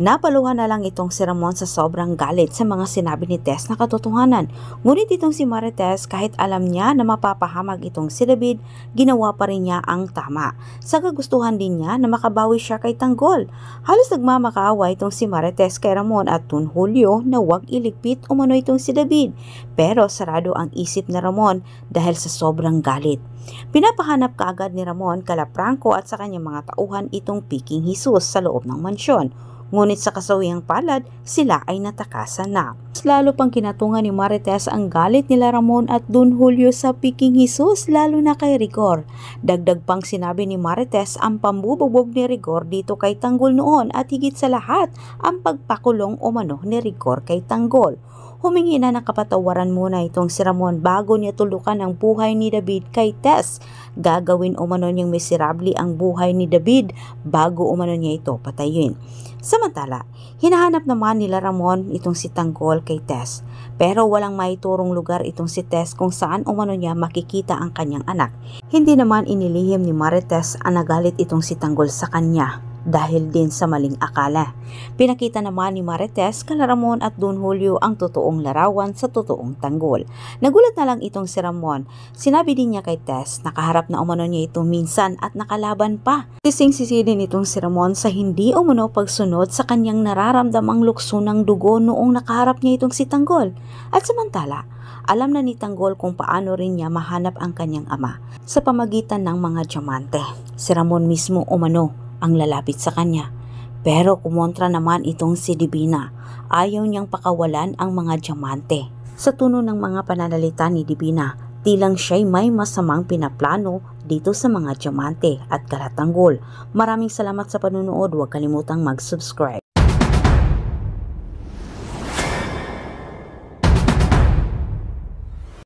Napaluhan na lang itong si Ramon sa sobrang galit sa mga sinabi ni Tess na katotohanan. Ngunit itong si Marites, kahit alam niya na mapapahamag itong si David, ginawa pa rin niya ang tama. Sa kagustuhan din niya na makabawi siya kay Tanggol. Halos nagmamakaawa itong si Marites kay Ramon at Don Julio na huwag iligpit umano itong si David. Pero sarado ang isip ni Ramon dahil sa sobrang galit. Pinapahanap kaagad ni Ramon kala Franco at sa kanyang mga tauhan itong Piking Jesus sa loob ng mansyon. Ngunit sa kasawihang palad, sila ay natakasan na. Lalo pang kinatungan ni Marites ang galit nila Ramon at Don Julio sa Piking Jesus, lalo na kay Rigor. Dagdag pang sinabi ni Marites ang pambububog ni Rigor dito kay Tanggol noon at higit sa lahat ang pagpakulong umano ni Rigor kay Tanggol. Humingi na ng kapatawaran muna itong si Ramon bago niya tulukan ang buhay ni David kay Tess. Gagawin umano niyang miserable ang buhay ni David bago umano niya ito patayin. Samantala, hinahanap naman nila Ramon itong si Tanggol kay Tess. Pero walang maiturong lugar itong si Tess kung saan umano niya makikita ang kanyang anak. Hindi naman inilihim ni Marites ang nagalit itong si Tanggol sa kanya dahil din sa maling akala. Pinakita naman ni Marites kala Ramon at Don Julio ang totoong larawan sa totoong Tanggol. Nagulat na lang itong si Ramon. Sinabi din niya kay Tess, nakaharap na umano niya ito minsan at nakalaban pa. Sising-sisi din itong si Ramon sa hindi umano pagsunod sa kanyang nararamdamang lukso ng dugo noong nakaharap niya itong si Tanggol. At samantala, alam na ni Tanggol kung paano rin niya mahanap ang kanyang ama sa pamagitan ng mga diamante. Si Ramon mismo umano ang lalapit sa kanya. Pero kumontra naman itong si Divina. Ayaw niyang pakawalan ang mga diamante. Sa tono ng mga pananalita ni Divina, tilang siya'y may masamang pinaplano dito sa mga diamante at kala Tanggol. Maraming salamat sa panunood. Huwag kalimutang mag-subscribe.